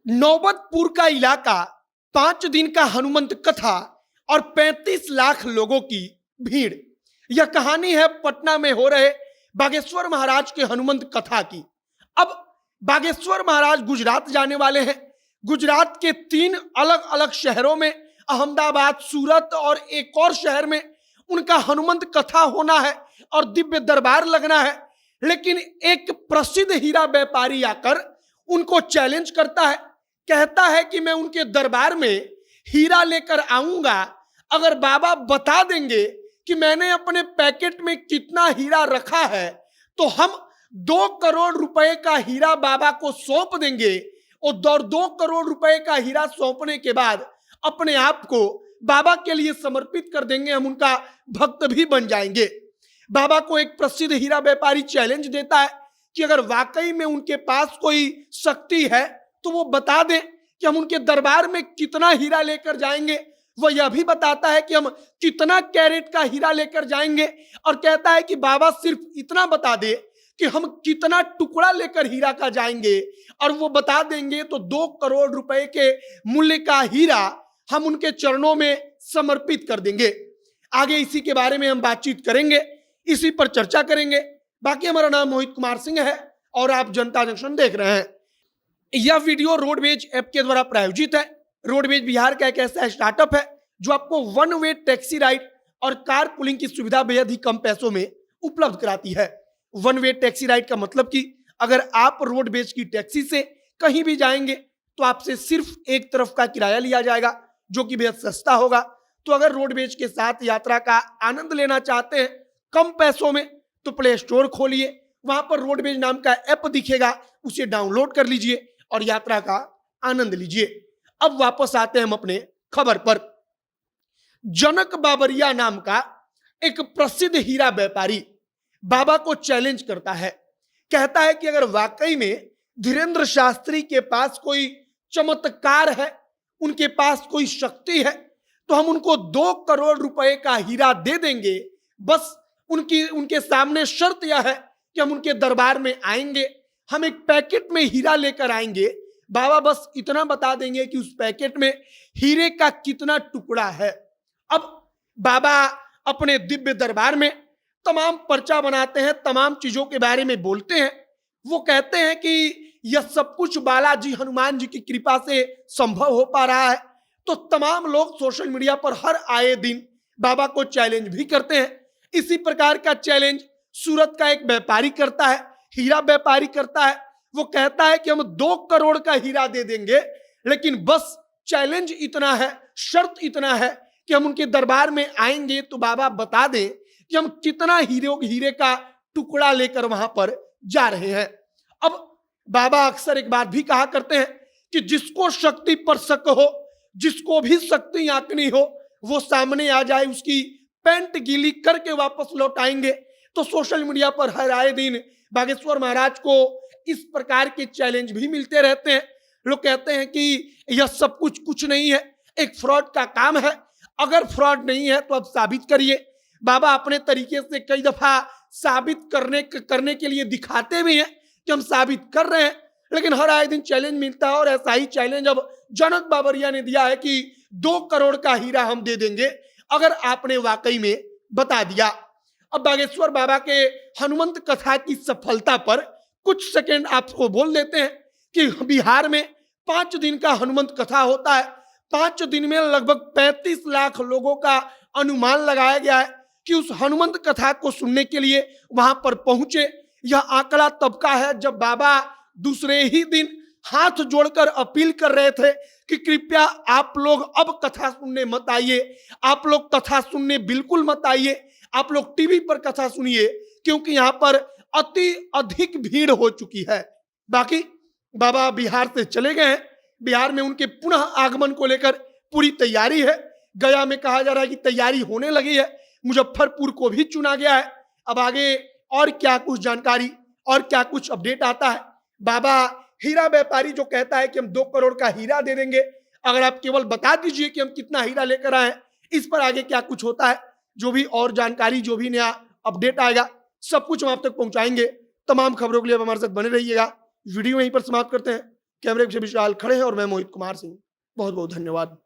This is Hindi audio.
नौबतपुर का इलाका, 5 दिन का हनुमंत कथा और 35 लाख लोगों की भीड़। यह कहानी है पटना में हो रहे बागेश्वर महाराज के हनुमंत कथा की। अब बागेश्वर महाराज गुजरात जाने वाले हैं। गुजरात के 3 अलग अलग शहरों में, अहमदाबाद, सूरत और एक और शहर में उनका हनुमंत कथा होना है और दिव्य दरबार लगना है। लेकिन एक प्रसिद्ध हीरा व्यापारी आकर उनको चैलेंज करता है, कहता है कि मैं उनके दरबार में हीरा लेकर आऊंगा, अगर बाबा बता देंगे कि मैंने अपने पैकेट में कितना हीरा रखा है तो हम 2 करोड़ रुपए का हीरा बाबा को सौंप देंगे और 2 करोड़ रुपए का हीरा सौंपने के बाद अपने आप को बाबा के लिए समर्पित कर देंगे, हम उनका भक्त भी बन जाएंगे। बाबा को एक प्रसिद्ध हीरा व्यापारी चैलेंज देता है कि अगर वाकई में उनके पास कोई शक्ति है तो वो बता दें कि हम उनके दरबार में कितना हीरा लेकर जाएंगे। वो यह भी बताता है कि हम कितना कैरेट का हीरा लेकर जाएंगे और कहता है कि बाबा सिर्फ इतना बता दे कि हम कितना टुकड़ा लेकर हीरा का जाएंगे, और वो बता देंगे तो 2 करोड़ रुपए के मूल्य का हीरा हम उनके चरणों में समर्पित कर देंगे। आगे इसी के बारे में हम बातचीत करेंगे, इसी पर चर्चा करेंगे। बाकी हमारा नाम मोहित कुमार सिंह है और आप जनता जंक्शन देख रहे हैं। यह वीडियो रोडवेज ऐप के द्वारा प्रायोजित है। रोडवेज बिहार का एक ऐसा स्टार्टअप है जो आपको 1 वे टैक्सी राइड और कार पुलिंग की सुविधा बेहद ही कम पैसों में उपलब्ध कराती है। 1 वे टैक्सी राइड का मतलब कि अगर आप रोडवेज की टैक्सी से कहीं भी जाएंगे तो आपसे सिर्फ एक तरफ का किराया लिया जाएगा, जो कि बेहद सस्ता होगा। तो अगर रोडवेज के साथ यात्रा का आनंद लेना चाहते हैं कम पैसों में, तो प्ले स्टोर खोलिए, वहां पर रोडवेज नाम का ऐप दिखेगा, उसे डाउनलोड कर लीजिए और यात्रा का आनंद लीजिए। अब वापस आते हैं हम अपने खबर पर। जनक बाबरिया नाम का एक प्रसिद्ध हीरा व्यापारी बाबा को चैलेंज करता है, कहता है कि अगर वाकई में धीरेन्द्र शास्त्री के पास कोई चमत्कार है, उनके पास कोई शक्ति है, तो हम उनको 2 करोड़ रुपए का हीरा दे देंगे। बस उनके सामने शर्त यह है कि हम उनके दरबार में आएंगे, हम एक पैकेट में हीरा लेकर आएंगे, बाबा बस इतना बता देंगे कि उस पैकेट में हीरे का कितना टुकड़ा है। अब बाबा अपने दिव्य दरबार में तमाम पर्चा बनाते हैं, तमाम चीजों के बारे में बोलते हैं। वो कहते हैं कि यह सब कुछ बालाजी हनुमान जी की कृपा से संभव हो पा रहा है। तो तमाम लोग सोशल मीडिया पर हर आए दिन बाबा को चैलेंज भी करते हैं। इसी प्रकार का चैलेंज सूरत का एक व्यापारी करता है, हीरा व्यापारी करता है। वो कहता है कि हम 2 करोड़ का हीरा दे देंगे, लेकिन बस चैलेंज इतना है, शर्त इतना है कि हम उनके दरबार में आएंगे तो बाबा बता दें कि हम कितना हीरे का टुकड़ा लेकर वहां पर जा रहे हैं। अब बाबा अक्सर एक बात भी कहा करते हैं कि जिसको शक्ति पर शक हो, जिसको भी शक्ति आंकनी हो, वो सामने आ जाए, उसकी पैंट गीली करके वापस लौट आएंगे। तो सोशल मीडिया पर हर आए दिन बागेश्वर महाराज को इस प्रकार के चैलेंज भी मिलते रहते हैं। लोग कहते हैं कि यह सब कुछ नहीं है, एक फ्रॉड का काम है। अगर फ्रॉड नहीं है तो अब साबित करिए। बाबा अपने तरीके से कई दफा साबित करने के लिए दिखाते भी हैं कि हम साबित कर रहे हैं, लेकिन हर आए दिन चैलेंज मिलता है। और ऐसा ही चैलेंज अब जनक बाबरिया ने दिया है कि 2 करोड़ का हीरा हम दे देंगे अगर आपने वाकई में बता दिया। अब बागेश्वर बाबा के हनुमंत कथा की सफलता पर कुछ सेकंड आपको बोल देते हैं कि बिहार में 5 दिन का हनुमंत कथा होता है। 5 दिन में लगभग 35 लाख लोगों का अनुमान लगाया गया है कि उस हनुमंत कथा को सुनने के लिए वहां पर पहुंचे। यह आंकड़ा तब का है जब बाबा दूसरे ही दिन हाथ जोड़कर अपील कर रहे थे कि कृपया आप लोग अब कथा सुनने मत आइए, आप लोग कथा सुनने बिल्कुल मत आइए, आप लोग टीवी पर कथा सुनिए, क्योंकि यहाँ पर अति अधिक भीड़ हो चुकी है। बाकी बाबा बिहार से चले गए हैं। बिहार में उनके पुनः आगमन को लेकर पूरी तैयारी है। गया में कहा जा रहा है कि तैयारी होने लगी है। मुजफ्फरपुर को भी चुना गया है। अब आगे और क्या कुछ जानकारी और क्या कुछ अपडेट आता है। बाबा हीरा व्यापारी जो कहता है कि हम 2 करोड़ का हीरा दे देंगे, अगर आप केवल बता दीजिए कि हम कितना हीरा लेकर आए, इस पर आगे क्या कुछ होता है, जो भी और जानकारी, जो भी नया अपडेट आएगा, सब कुछ हम आप तक पहुंचाएंगे। तमाम खबरों के लिए हमारे साथ बने रहिएगा। वीडियो यहीं पर समाप्त करते हैं। कैमरे से विशाल खड़े हैं और मैं मोहित कुमार सिंह। बहुत बहुत धन्यवाद।